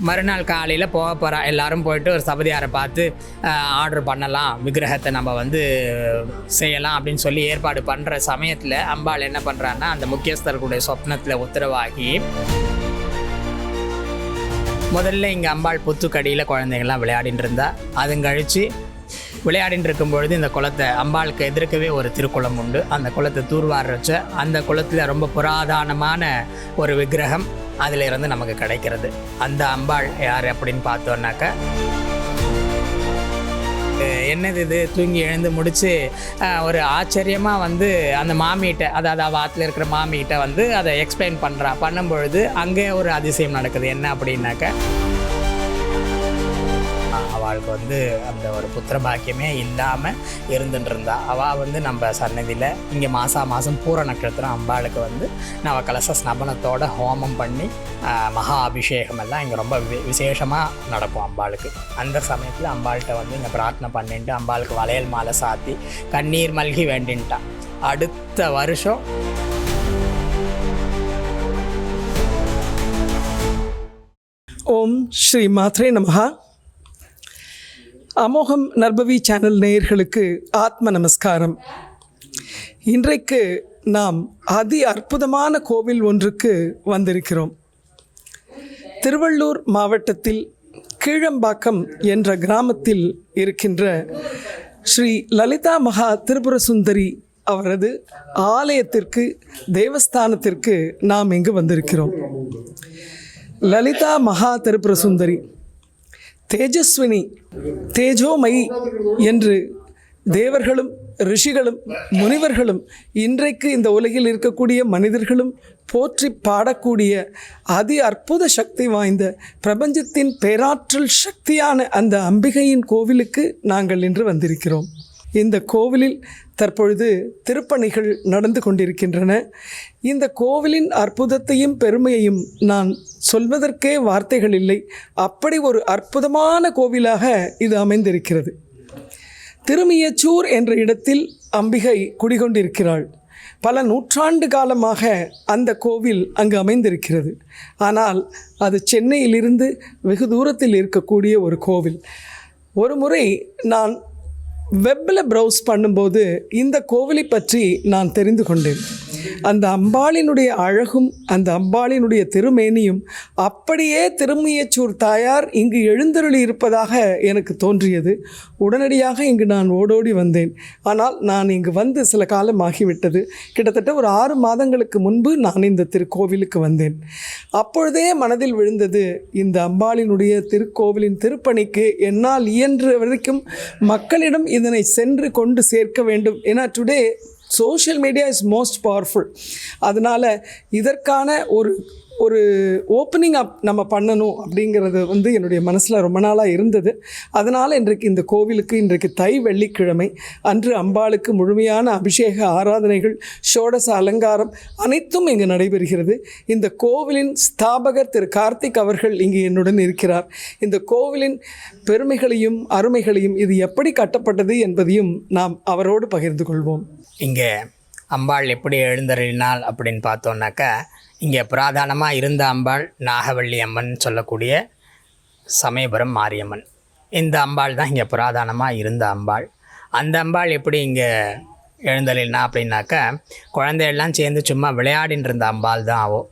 மறுநாள் காலையில் போக போகிறா. எல்லாரும் போயிட்டு ஒரு சபதியாரை பார்த்து ஆர்டர் பண்ணலாம், விக்கிரகத்தை நம்ம செய்யலாம் அப்படின்னு சொல்லி ஏற்பாடு பண்ணுற சமயத்தில் அம்பாள் என்ன பண்ணுறான்னா, அந்த முக்கியஸ்தர்களுடைய சொப்னத்தில் உத்தரவாகி முதல்ல இங்கே அம்பாள் புத்துக்கடியில் குழந்தைங்கள்லாம் விளையாடின்னு இருந்தா. அதுங்கழித்து விளையாடின்னு இருக்கும்பொழுது இந்த குளத்தை அம்பாளுக்கு எதிர்க்கவே ஒரு திருக்குளம் உண்டு. அந்த குளத்தை தூர்வார வச்ச அந்த குளத்தில் ரொம்ப புராதனமான ஒரு விக்கிரகம் அதில் இருந்து நமக்கு கிடைக்கிறது. அந்த அம்பாள் யார் அப்படின்னு பார்த்தோன்னாக்கா, என்னது இது தூங்கி எழுந்து முடித்து ஒரு ஆச்சரியமாக அந்த மாமிகிட்ட, அதாவது அவள் ஆற்றுல இருக்கிற மாமிகிட்ட அதை எக்ஸ்பிளைன் பண்ணும்பொழுது அங்கே ஒரு அதிசயம் நடக்குது. என்ன அப்படின்னாக்கா, அவளுக்கு அந்த ஒரு புத்திர பாக்கியமே இல்லாமல் இருந்துட்டு இருந்தா. அவள் நம்ம சன்னதியில் இங்கே மாதம் பூர நட்சத்திரம் அம்பாளுக்கு நவகலச ஸ்நபனத்தோட ஹோமம் பண்ணி மகா அபிஷேகம் எல்லாம் இங்கே ரொம்ப விசேஷமாக நடக்கும் அம்பாளுக்கு. அந்த சமயத்தில் அம்பாள்கிட்ட இங்கே பிரார்த்தனை பண்ணிட்டு அம்பாளுக்கு வளையல் மாலை சாத்தி கண்ணீர் மல்கி வேண்டின்ட்டான். அடுத்த வருஷம் ஓம் ஸ்ரீ மாத்ரே நமஹா. அமோகம் நர்பவி சேனல் நேயர்களுக்கு ஆத்ம நமஸ்காரம். இன்றைக்கு நாம் அதி அற்புதமான கோவில் ஒன்றுக்கு வந்திருக்கிறோம். திருவள்ளூர் மாவட்டத்தில் கீழம்பாக்கம் என்ற கிராமத்தில் இருக்கின்ற ஸ்ரீ லலிதா மகா திரிபுர சுந்தரி அவரது ஆலயத்திற்கு, தேவஸ்தானத்திற்கு நாம் இங்கு வந்திருக்கிறோம். லலிதா மகா திரிபுர சுந்தரி தேஜஸ்வினி, தேஜோமயி என்று தேவர்களும் ரிஷிகளும் முனிவர்களும் இன்றைக்கு இந்த உலகில் இருக்கக்கூடிய மனிதர்களும் போற்றி பாடக்கூடிய அதி அற்புத சக்தி வாய்ந்த பிரபஞ்சத்தின் பேராற்றல் சக்தியான அந்த அம்பிகையின் கோவிலுக்கு நாங்கள் இன்று வந்திருக்கிறோம். இந்த கோவிலில் தற்பொழுது திருப்பணிகள் நடந்து கொண்டிருக்கின்றன. இந்த கோவிலின் அற்புதத்தையும் பெருமையையும் நான் சொல்வதற்கே வார்த்தைகள் இல்லை. அப்படி ஒரு அற்புதமான கோவிலாக இது அமைந்திருக்கிறது. திருமியச்சூர் என்ற இடத்தில் அம்பிகை குடிகொண்டிருக்கிறாள். பல நூற்றாண்டு காலமாக அந்த கோவில் அங்கு அமைந்திருக்கிறது. ஆனால் அது சென்னையிலிருந்து வெகு தூரத்தில் இருக்கக்கூடிய ஒரு கோவில். ஒரு முறை நான் வெப்பில் ப்ரௌஸ் பண்ணும்போது இந்த கோவிலை பற்றி நான் தெரிந்து கொண்டேன். அந்த அம்பாளினுடைய அழகும் அந்த அம்பாளினுடைய திருமேனியும் அப்படியே திருமியச்சூர் தாயார் இங்கு எழுந்தருளி இருப்பதாக எனக்கு தோன்றியது. உடனடியாக இங்கு நான் ஓடோடி வந்தேன். ஆனால் நான் இங்கு சில காலம் ஆகிவிட்டது. கிட்டத்தட்ட ஒரு 6 மாதங்களுக்கு முன்பு நான் இந்த திருக்கோவிலுக்கு வந்தேன். அப்பொழுதே மனதில் விழுந்தது, இந்த அம்பாளினுடைய திருக்கோவிலின் திருப்பணிக்கு என்னால் இயன்ற வரைக்கும் மக்களிடம் இதனை சென்று கொண்டு சேர்க்க வேண்டும். ஏன்னா today social media is most powerful. அதனால் இதற்கான ஒரு ஓப்பனிங் அப் நம்ம பண்ணணும் அப்படிங்கிறது என்னுடைய மனசில் ரொம்ப நாளாக இருந்தது. அதனால் இன்றைக்கு இந்த கோவிலுக்கு இன்றைக்கு தை வெள்ளிக்கிழமை அன்று அம்பாளுக்கு முழுமையான அபிஷேக ஆராதனைகள், ஷோடச அலங்காரம் அனைத்தும் இங்கு நடைபெறுகிறது. இந்த கோவிலின் ஸ்தாபகர் திரு கார்த்திக் அவர்கள் இங்கு என்னுடன் இருக்கிறார். இந்த கோவிலின் பெருமைகளையும் அருமைகளையும், இது எப்படி கட்டப்பட்டது என்பதையும் நாம் அவரோடு பகிர்ந்து கொள்வோம். இங்கே அம்பாள் எப்படி எழுந்தருளினாள் அப்படின்னு பார்த்தோன்னாக்கா, இங்கே புராதனமாக இருந்த அம்பாள் நாகவள்ளி அம்மன் சொல்லக்கூடிய சமயபுரம் மாரியம்மன். இந்த அம்பாள் தான் இங்கே புராதனமாக இருந்த அம்பாள். அந்த அம்பாள் எப்படி இங்கே எழுந்தருளினா அப்படின்னாக்கா, குழந்தையெல்லாம் சேர்ந்து சும்மா விளையாடின்னு இருந்த அம்பாள் தான் ஆகும்.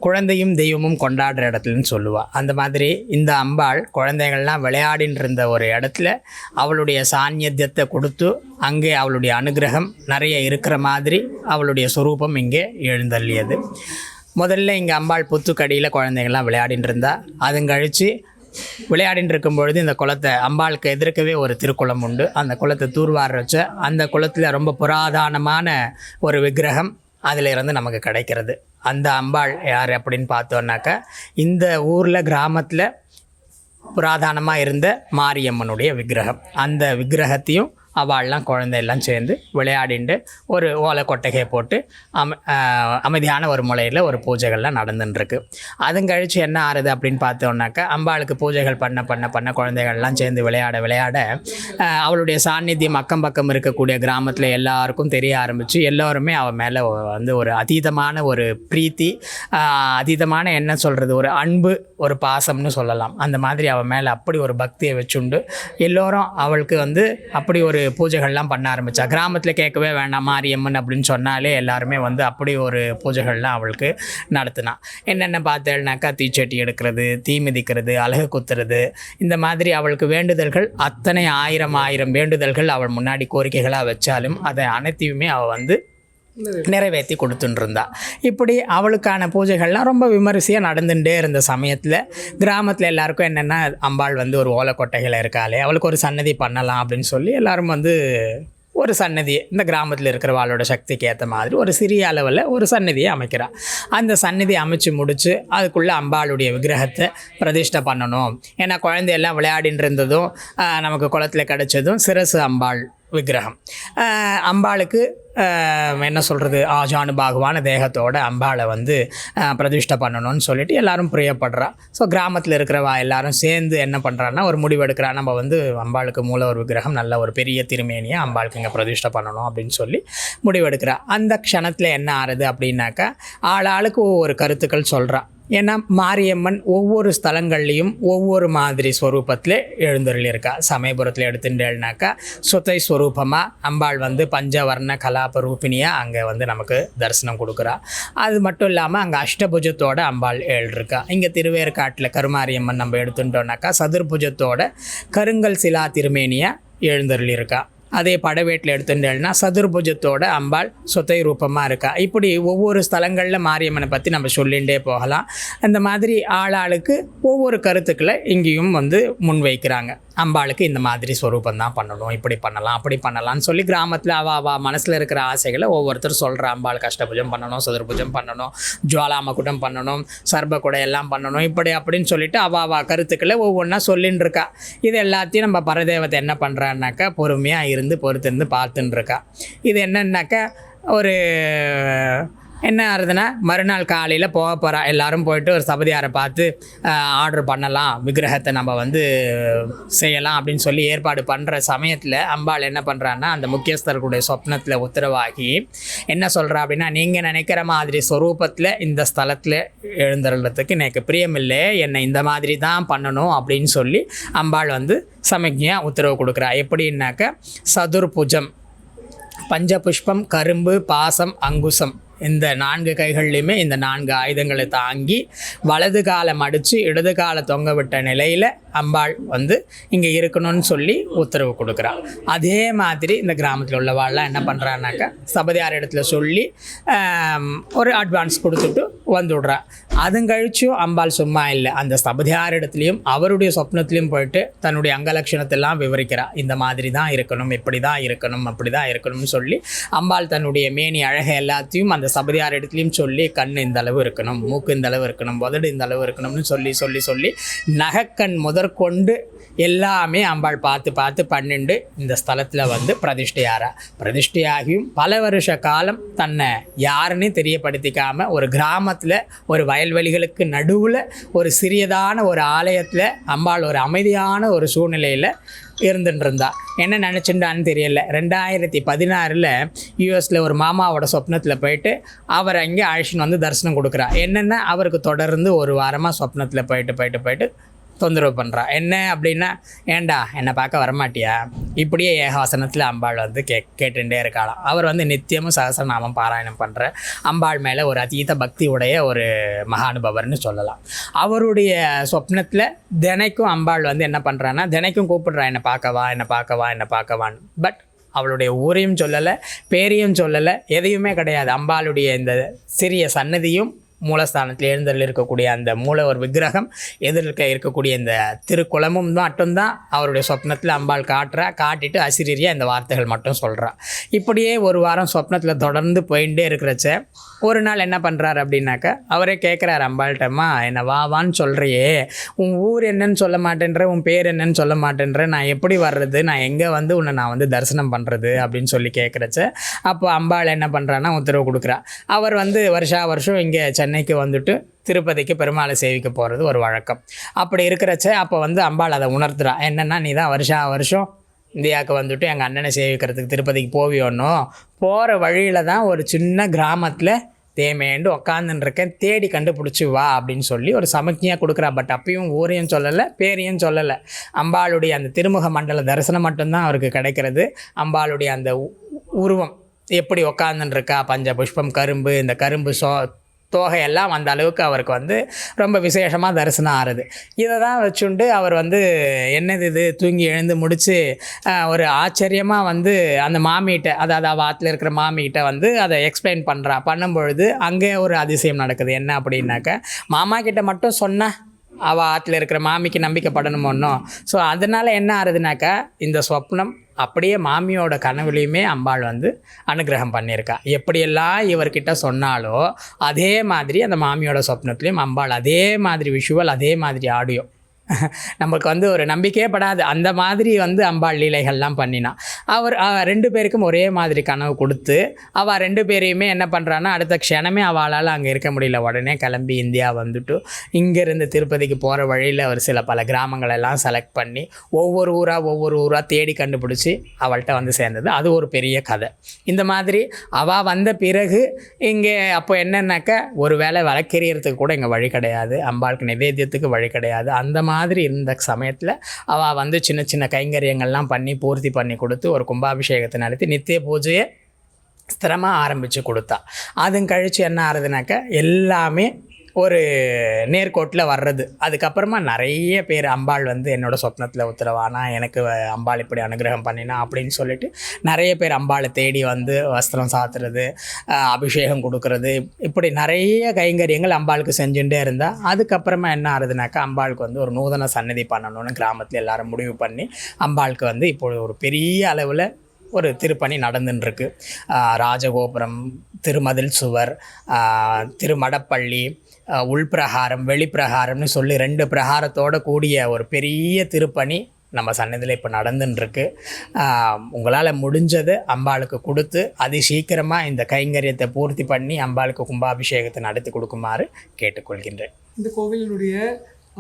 குழந்தையும் தெய்வமும் கொண்டாடுற இடத்துலன்னு சொல்லுவாள். அந்த மாதிரி இந்த அம்பாள் குழந்தைகள்லாம் விளையாடின்னு இருந்த ஒரு இடத்துல அவளுடைய சாநித்தியத்தை கொடுத்து அங்கே அவளுடைய அனுகிரகம் நிறைய இருக்கிற மாதிரி அவளுடைய சொரூபம் இங்கே எழுந்தள்ளியது. முதல்ல இங்கே அம்பாள் புத்துக்கடியில் குழந்தைகள்லாம் விளையாடின்னு இருந்தா. அதுங்கழித்து விளையாடின்னு இருக்கும்பொழுது இந்த குளத்தை அம்பாளுக்கு எதிர்க்கவே ஒரு திருக்குளம் உண்டு. அந்த குளத்தை தூர்வார வச்ச அந்த குளத்தில் ரொம்ப புராதனமான ஒரு விக்கிரகம் அதில் இருந்து நமக்கு கிடைக்கிறது. அந்த அம்பாள் யார் அப்படின்னு பார்த்தோன்னாக்கா, இந்த ஊரில் கிராமத்தில் புராதனமாக இருந்த மாரியம்மனுடைய விக்கிரகம். அந்த விக்கிரகத்தையும் அவள்லாம் குழந்தையெல்லாம் சேர்ந்து விளையாடிண்டு ஒரு ஓலை கொட்டகையை போட்டு அமைதியான ஒரு முறையில் ஒரு பூஜைகள்லாம் நடந்துட்டுருக்கு. அதுவும் கழித்து என்ன ஆறுது அப்படின்னு பார்த்தோம்னாக்கா, அம்பாளுக்கு பூஜைகள் பண்ண பண்ண பண்ண குழந்தைகள்லாம் சேர்ந்து விளையாட விளையாட அவளுடைய சாநித்தியம் அக்கம் பக்கம் இருக்கக்கூடிய கிராமத்தில் எல்லாருக்கும் தெரிய ஆரம்பித்து எல்லோருமே அவள் மேலே வந்து ஒரு அதீதமான ஒரு பிரீத்தி, அதீதமான என்ன சொல்கிறது, ஒரு அன்பு, ஒரு பாசம்னு சொல்லலாம். அந்த மாதிரி அவள் மேலே அப்படி ஒரு பக்தியை வச்சுண்டு எல்லோரும் அவளுக்கு வந்து அப்படி ஒரு பூஜைகள்லாம் பண்ண ஆரம்பித்தா. கிராமத்தில் கேட்கவே வேண்டாம், மாரியம்மன் அப்படின்னு சொன்னாலே எல்லாருமே வந்து அப்படி ஒரு பூஜைகள்லாம் அவளுக்கு நடத்தினான். என்னென்ன பார்த்தேன்னாக்கா, தீச்சட்டி எடுக்கிறது, தீ மிதிக்கிறது, அலகு குத்துறது, இந்த மாதிரி அவளுக்கு வேண்டுதல்கள் அத்தனை ஆயிரம் வேண்டுதல்கள் அவள் முன்னாடி கோரிக்கைகளாக வச்சாலும் அதை அனைத்தையுமே அவள் வந்து நிறைவேற்றி கொடுத்துட்டு இருந்தா. இப்படி அவளுக்கான பூஜைகள்லாம் ரொம்ப விமரிசையாக நடந்துகிட்டே இருந்த சமயத்தில் கிராமத்தில் எல்லாருக்கும் என்னென்னா, அம்பாள் வந்து ஒரு ஓலை கொட்டைகளை இருக்காளே, அவளுக்கு ஒரு சன்னதி பண்ணலாம் அப்படின்னு சொல்லி எல்லாரும் வந்து ஒரு சன்னதியை இந்த கிராமத்தில் இருக்கிறவாளோட சக்திக்கு ஏற்ற மாதிரி ஒரு சிறிய அளவில் ஒரு சன்னதியை அமைக்கிறாள். அந்த சன்னதி அமைச்சு முடித்து அதுக்குள்ளே அம்பாளுடைய விக்கிரகத்தை பிரதிஷ்டை பண்ணணும். ஏன்னா குழந்தையெல்லாம் விளையாடின்னு இருந்ததும் நமக்கு குளத்தில் கிடச்சதும் சிரசு அம்பாள் விக்கிரகம். அம்பாளுக்கு என்ன சொல்கிறது, ஆஜானுபாகுவான தேகத்தோட அம்பாளை வந்து பிரதிஷ்டை பண்ணணும்னு சொல்லிட்டு எல்லாரும் பிரியப்படுறா. ஸோ கிராமத்தில் இருக்கிறவா எல்லாரும் சேர்ந்து என்ன பண்ணுறான்னா ஒரு முடிவெடுக்கிறா, நம்ம வந்து அம்பாளுக்கு மூல ஒரு விக்கிரகம், நல்ல ஒரு பெரிய திருமேனியை அம்பாளுக்கு இங்கே பிரதிஷ்டை பண்ணணும் அப்படின்னு சொல்லி முடிவெடுக்கிறா. அந்த க்ஷணத்தில் என்ன ஆறுது அப்படின்னாக்கா, ஆளாளுக்கு ஒவ்வொரு கருத்துக்கள் சொல்கிறா. ஏன்னா மாரியம்மன் ஒவ்வொரு ஸ்தலங்கள்லேயும் ஒவ்வொரு மாதிரி ஸ்வரூபத்தில் எழுந்தருளியிருக்கா. சமயபுரத்தில் எடுத்துட்டேன்னாக்கா சுத்தை ஸ்வரூபமாக அம்பாள் வந்து பஞ்சவர்ண கலாப ரூபினியாக அங்கே வந்து நமக்கு தரிசனம் கொடுக்குறா. அது மட்டும் இல்லாமல் அங்கே அஷ்டபுஜத்தோட அம்பாள் எழுதிருக்கா. இங்கே திருவேற்காட்டில் கருமாரியம்மன் நம்ம எடுத்துட்டோம்னாக்கா சதுர்புஜத்தோட கருங்கல் சிலா திருமேனியாக எழுந்தருளியிருக்கா. அதே படவேட்டில் எடுத்துட்டேன்னா சதுர்புஜத்தோட அம்பாள் சொத்தை ரூபமாக இருக்கா. இப்படி ஒவ்வொரு ஸ்தலங்களில் மாரியம்மனை பற்றி நம்ம சொல்லிகிட்டே போகலாம். அந்த மாதிரி ஆளாளுக்கு ஒவ்வொரு கருத்துக்களை இங்கேயும் வந்து முன்வைக்கிறாங்க. அம்பாளுக்கு இந்த மாதிரி ஸ்வரூபம் தான் பண்ணணும், இப்படி பண்ணலாம், அப்படி பண்ணலாம்னு சொல்லி கிராமத்தில் அவ மனசில் இருக்கிற ஆசைகளை ஒவ்வொருத்தர் சொல்கிற. அம்பாளுக்கு அஷ்டபுஜம் பண்ணணும், சதுர்புஜம் பண்ணணும், ஜுவாலாமகுடம் பண்ணணும், சர்பகுடை எல்லாம் பண்ணணும், இப்படி அப்படின்னு சொல்லிட்டு அவ கருத்துக்களை ஒவ்வொன்றா சொல்லின்னு இருக்கா. இது எல்லாத்தையும் நம்ம பரதேவத்தை என்ன பண்ணுறான்னாக்கா பொறுமையாக இருந்து பொறுத்திருந்து பார்த்துன்னு இருக்கா. இது என்னன்னாக்கா ஒரு என்ன ஆகுதுன்னா, மறுநாள் காலையில் போக போகிறா. எல்லோரும் போயிட்டு ஒரு சபதியாரை பார்த்து ஆர்டர் பண்ணலாம், விக்கிரகத்தை நம்ம வந்து செய்யலாம் அப்படின்னு சொல்லி ஏற்பாடு பண்ணுற சமயத்தில் அம்பாள் என்ன பண்ணுறான்னா, அந்த முக்கியஸ்தர்களுடைய சொப்னத்தில் உத்தரவாகி என்ன சொல்கிறா அப்படின்னா, நீங்கள் நினைக்கிற மாதிரி ஸ்வரூபத்தில் இந்த ஸ்தலத்தில் எழுந்தருளத்துக்கு எனக்கு பிரியமில்லை, என்னை இந்த மாதிரி தான் பண்ணணும் அப்படின்னு சொல்லி அம்பாள் வந்து சமக்ஞையாக உத்தரவு கொடுக்குறா. எப்படின்னாக்க, சதுர்புஜம், பஞ்சபுஷ்பம், கரும்பு, பாசம், அங்குசம், இந்த 4 கைகள்லையுமே இந்த 4 ஆயுதங்களை தாங்கி வலது காலை மடித்து இடது காலை தொங்க விட்ட நிலையில் அம்பாள் வந்து இங்கே இருக்கணும்னு சொல்லி உத்தரவு கொடுக்குறாள். அதே மாதிரி இந்த கிராமத்தில் உள்ளவாள்லாம் என்ன பண்ணுறான்னாக்கா, சபதியார் இடத்துல சொல்லி ஒரு அட்வான்ஸ் கொடுத்துட்டு வந்துவிட்றா. அதுவும் கழிச்சும் அம்பாள் சும்மா இல்லை, அந்த சபதியார் இடத்துலையும் அவருடைய சொப்னத்துலேயும் போயிட்டு தன்னுடைய அங்கலட்சணத்தெல்லாம் விவரிக்கிறாள். இந்த மாதிரி தான் இருக்கணும், இப்படி தான் இருக்கணும், அப்படி தான் இருக்கணும்னு சொல்லி அம்பாள் தன்னுடைய மேனி அழகை எல்லாத்தையும் அந்த சபதியார் இடத்துலையும் சொல்லி, கண் இந்த அளவு இருக்கணும், மூக்கு இந்த அளவு இருக்கணும், உதடு இந்த அளவு இருக்கணும்னு சொல்லி சொல்லி சொல்லி நகைக்கண் முதற்கொண்டு எல்லாமே அம்பாள் பார்த்து பார்த்து பண்ணிண்டு இந்த ஸ்தலத்தில் வந்து பிரதிஷ்டையாகியும் பல வருஷ காலம் தன்னை யாருன்னு தெரியப்படுத்திக்காமல் ஒரு கிராமத்தில் ஒரு வயல்வெளிகளுக்கு நடுவில் ஒரு சிறியதான ஒரு ஆலயத்தில் அம்பாள் ஒரு அமைதியான ஒரு சூழ்நிலையில் இருந்துட்டு இருந்தா. என்ன நினச்சிட்டான்னு தெரியல. 2016 யூஎஸில் ஒரு மாமாவோட சொப்னத்தில் போயிட்டு அவர் அங்கே அழைச்சின்னு வந்து தரிசனம் கொடுக்குறா. என்னென்னா, அவருக்கு தொடர்ந்து ஒரு வாரமாக சொப்னத்தில் போயிட்டு தொந்தரவு பண்ணுறா. என்ன அப்படின்னா, ஏண்டா என்னை பார்க்க வரமாட்டியா, இப்படியே ஏகாசனத்தில் அம்பாள் வந்து கேட்டுட்டே இருக்காளாம். அவர் வந்து நித்தியமும் சகசரநாமம் பாராயணம் பண்ணுற அம்பாள் மேலே ஒரு அதீத பக்தி உடைய ஒரு மகானுபவர்னு சொல்லலாம். அவருடைய சொப்னத்தில் தினைக்கும் அம்பாள் வந்து என்ன பண்ணுறான்னா, தினைக்கும் கூப்பிடுறா, என்னை பார்க்கவான்னு. பட் அவளுடைய ஊரையும் சொல்லலை, பேரையும் சொல்லலை, எதையுமே கிடையாது. அம்பாளுடைய இந்த சிறிய சன்னதியும் மூலஸ்தானத்தில் எழுந்தருள் இருக்கக்கூடிய அந்த மூலவர் விக்கிரகம் எதிர்க்க இருக்கக்கூடிய இந்த திருக்குளமும் மட்டும்தான் அவருடைய சொப்னத்தில் அம்பாள் காட்டிட்டு அசிரீரியாக இந்த வார்த்தைகள் மட்டும் சொல்கிறா. இப்படியே ஒரு வாரம் சொப்னத்தில் தொடர்ந்து போயிட்டே இருக்கிறச்ச ஒரு நாள் என்ன பண்ணுறாரு அப்படின்னாக்கா, அவரே கேட்குறாரு அம்பாள்கிட்டம்மா, என்னை வான்னு சொல்கிறியே, உன் ஊர் என்னன்னு சொல்ல மாட்டேன்ற, உன் பேர் என்னன்னு சொல்ல மாட்டேன்ற, நான் எப்படி வர்றது, நான் எங்கே வந்து உன்னை நான் வந்து தரிசனம் பண்ணுறது அப்படின்னு சொல்லி கேட்குறச்ச அப்போ அம்பாள் என்ன பண்ணுறான்னா உத்தரவு கொடுக்குறா. அவர் வந்து வருஷம் இங்கே சென்னைக்கு வந்துட்டு திருப்பதிக்கு பெருமாளை சேவிக்க போகிறது ஒரு வழக்கம். அப்படி இருக்கிறச்ச அப்போ வந்து அம்பாள் அதை உணர்த்துறா. என்னென்னா, நீ தான் வருஷம் இந்தியாவுக்கு வந்துட்டு எங்கள் அண்ணனை சேவிக்கிறதுக்கு திருப்பதிக்கு போவியோன்னோ, போகிற வழியில் தான் ஒரு சின்ன கிராமத்தில் தேமேண்டு உக்காந்துருக்கேன், தேடி கண்டுபிடிச்சி வா அப்படின்னு சொல்லி ஒரு சமக்ஞையாக கொடுக்குறா. பட் அப்பயும் ஊரையும் சொல்லலை, பேரையும் சொல்லலை. அம்பாளுடைய அந்த திருமுக மண்டல தரிசனம் மட்டும்தான் அவருக்கு கிடைக்கிறது. அம்பாளுடைய அந்த உருவம் எப்படி உக்காந்துருக்கா, பஞ்ச புஷ்பம் கரும்பு, இந்த கரும்பு தோகையெல்லாம் அந்த அளவுக்கு அவருக்கு வந்து ரொம்ப விசேஷமாக தரிசனம் ஆறுது. இதை தான் வச்சுண்டு அவர் வந்து என்னது இது தூங்கி எழுந்து முடித்து ஒரு ஆச்சரியமாக வந்து அந்த மாமிகிட்ட, அதாவது அவள் ஆற்றுல இருக்கிற மாமிகிட்ட வந்து அதை எக்ஸ்பிளைன் பண்ணும்பொழுது அங்கே ஒரு அதிசயம் நடக்குது. என்ன அப்படின்னாக்க, மாமா கிட்ட மட்டும் சொன்ன அவள் ஆற்றுல இருக்கிற மாமிக்கு நம்பிக்கைப்படணுமோன்னோ. ஸோ அதனால் என்ன ஆறுதுனாக்கா, இந்த சொப்னம் அப்படியே மாமியோட கனவுலையுமே அம்பாள் வந்து அனுகிரகம் பண்ணியிருக்கா. எப்படியெல்லாம் இவர்கிட்ட சொன்னாலோ அதே மாதிரி அந்த மாமியோட சொப்னத்துலேயும் அம்பாள் அதே மாதிரி விஷுவல், அதே மாதிரி ஆடியோ நமக்கு வந்து ஒரு நம்பிக்கையே படாது. அந்த மாதிரி வந்து அம்பாள் லீலைகள்லாம் பண்ணினா. அவர் 2 பேருக்கும் ஒரே மாதிரி கனவு கொடுத்து அவள் 2 பேரையுமே என்ன பண்ணுறான்னா, அடுத்த க்ஷணமே அவளால் அங்கே இருக்க முடியல. உடனே கிளம்பி இந்தியா வந்துட்டு இங்கேருந்து திருப்பதிக்கு போகிற வழியில் ஒரு பல கிராமங்களெல்லாம் செலக்ட் பண்ணி ஒவ்வொரு ஊராக தேடி கண்டுபிடிச்சி அவள்கிட்ட வந்து சேர்ந்தது. அது ஒரு பெரிய கதை. இந்த மாதிரி அவள் வந்த பிறகு இங்கே அப்போ என்னன்னாக்க, ஒரு வேளை விளக்கெறியறதுக்கு கூட இங்கே வழி கிடையாது, அம்பாளுக்கு நிவேத்தியத்துக்கு வழி கிடையாது. அந்த மாதிரி இருந்த சமயத்தில் அவள் வந்து சின்ன சின்ன கைங்கரியங்கள்லாம் பண்ணி பூர்த்தி பண்ணி கொடுத்து ஒரு கும்பாபிஷேகத்தை நடத்தி நித்திய பூஜையை ஸ்திரமாக ஆரம்பித்து கொடுத்தா. அதுவும் கழித்து என்ன ஆறுதுனாக்க, எல்லாமே ஒரு நேர்கோட்டில் வர்றது. அதுக்கப்புறமா நிறைய பேர் அம்பாள் வந்து என்னோடய சொப்னத்தில் உத்தரவானா, எனக்கு அம்பாள் இப்படி அனுகிரகம் பண்ணினா அப்படின்னு சொல்லிட்டு நிறைய பேர் அம்பாளை தேடி வந்து வஸ்திரம் சாத்துறது, அபிஷேகம் கொடுக்கறது, இப்படி நிறைய கைங்கரியங்கள் அம்பாளுக்கு செஞ்சுட்டே இருந்தால் அதுக்கப்புறமா என்ன ஆகுதுனாக்கா, அம்பாளுக்கு வந்து ஒரு நூதன சன்னதி பண்ணணும்னு கிராமத்தில் எல்லாரும் முடிவு பண்ணி அம்பாளுக்கு வந்து இப்போ ஒரு பெரிய அளவில் ஒரு திருப்பணி நடந்துட்டுருக்கு. ராஜகோபுரம், திருமதில் சுவர், திருமடப்பள்ளி, உள்பிரகாரம், வெளிப்பிரகாரம்னு சொல்லி 2 பிரகாரத்தோடு கூடிய ஒரு பெரிய திருப்பணி நம்ம சன்னதியில் இப்போ நடந்துட்டுருக்கு. உங்களால் முடிஞ்சது அம்பாளுக்கு கொடுத்து சீக்கிரமாக இந்த கைங்கரியத்தை பூர்த்தி பண்ணி அம்பாளுக்கு கும்பாபிஷேகத்தை நடத்தி கொடுக்குமாறு கேட்டுக்கொள்கின்றேன். இந்த கோவிலினுடைய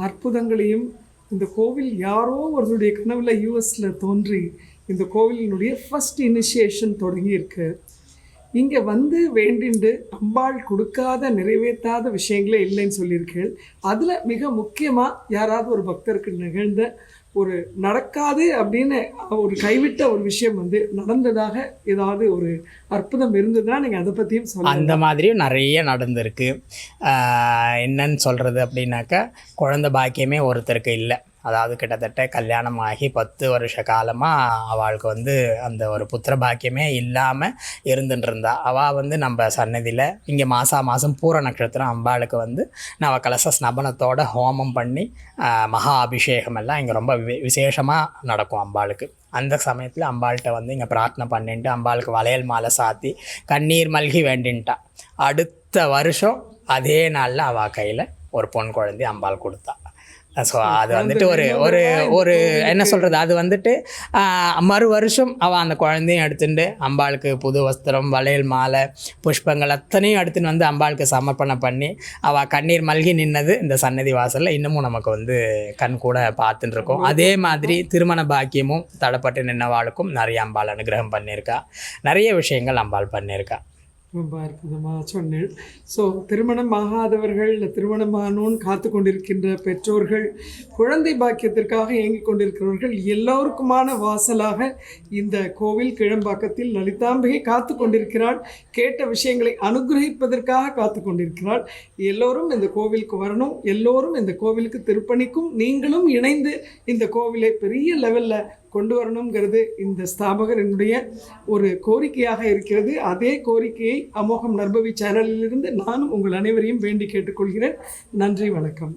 அற்புதங்களையும், இந்த கோவில் யாரோ ஒருவருடைய கனவுல யூஎஸில் தோன்றி இந்த கோவிலினுடைய ஃபஸ்ட் இனிஷியேஷன் தொடங்கி இருக்கு. இங்கே வந்து வேண்டிண்டு அம்பாள் கொடுக்காத நிறைவேற்றாத விஷயங்களே இல்லைன்னு சொல்லியிருக்கேன். அதில் மிக முக்கியமாக யாராவது ஒரு பக்தருக்கு நிகழ்ந்த ஒரு நடக்காது அப்படின்னு ஒரு கைவிட்ட ஒரு விஷயம் வந்து நடந்ததாக ஏதாவது ஒரு அற்புதம் இருந்ததுன்னா நீங்கள் அதை பற்றியும் சொல்லுங்கள். அந்த மாதிரியும் நிறைய நடந்திருக்கு. என்னன்னு சொல்கிறது அப்படின்னாக்கா, குழந்தை பாக்கியமே ஒருத்தருக்கு இல்லை. அதாவது கிட்டத்தட்ட கல்யாணம் ஆகி 10 வருஷ காலமாக அவளுக்கு வந்து அந்த ஒரு புத்திர பாக்கியமே இல்லாமல் இருந்துட்டு இருந்தா. அவள் வந்து நம்ம சன்னதியில் இங்கே மாதம் பூர நட்சத்திரம் அம்பாளுக்கு வந்து நவகலச ஸ்நபனத்தோட ஹோமம் பண்ணி மகா அபிஷேகம் எல்லாம் இங்கே ரொம்ப விசேஷமாக நடக்கும் அம்பாளுக்கு. அந்த சமயத்தில் அம்பாள்கிட்ட வந்து இங்கே பிரார்த்தனை பண்ணிட்டு அம்பாளுக்கு வளையல் மாலை சாத்தி கண்ணீர் மல்கி வேண்டின்ட்டா. அடுத்த வருஷம் அதே நாளில் அவள் கையில் ஒரு பொன் குழந்தை அம்பாள் கொடுத்தா. ஸோ அது வந்துட்டு ஒரு ஒரு ஒரு என்ன சொல்கிறது, அது வந்துட்டு மறு வருஷம் அவள் அந்த குழந்தையும் எடுத்துட்டு அம்பாளுக்கு புது வஸ்திரம், வளையல் மாலை, புஷ்பங்கள் அத்தனையும் எடுத்துன்னு வந்து அம்பாளுக்கு சமர்ப்பணம் பண்ணி அவள் கண்ணீர் மல்கி நின்னது இந்த சன்னதி வாசலில் இன்னமும் நமக்கு வந்து கண் கூட பார்த்துட்டு இருக்கோம். அதே மாதிரி திருமண பாக்கியமும் தடப்பட்டு நின்னவாளுக்கும் நிறைய அம்பாள் அனுகிரகம் பண்ணியிருக்கா. நிறைய விஷயங்கள் அம்பாள் பண்ணியிருக்கா. ரொம்ப அற்புதமாக சொன்னேன். ஸோ திருமணம் ஆகாதவர்கள், திருமணமானோன்னு காத்து கொண்டிருக்கின்ற பெற்றோர்கள், குழந்தை பாக்கியத்திற்காக இயங்கிக் கொண்டிருக்கிறவர்கள் எல்லோருக்குமான வாசலாக இந்த கோவில் கிழம்பாக்கத்தில் லலிதாம்பிகை காத்து கொண்டிருக்கிறாள். கேட்ட விஷயங்களை அனுகிரகிப்பதற்காக காத்து கொண்டிருக்கிறாள். எல்லோரும் இந்த கோவிலுக்கு வரணும், எல்லோரும் இந்த கோவிலுக்கு திருப்பணிக்கும் நீங்களும் இணைந்து இந்த கோவிலை பெரிய லெவலில் கொண்டு வரணுங்கிறது இந்த ஸ்தாபகரினுடைய ஒரு கோரிக்கையாக இருக்கிறது. அதே கோரிக்கையை அமோகம் நற்பவி சேனலிலிருந்து நானும் உங்கள் அனைவரையும் வேண்டி கேட்டுக்கொள்கிறேன். நன்றி, வணக்கம்.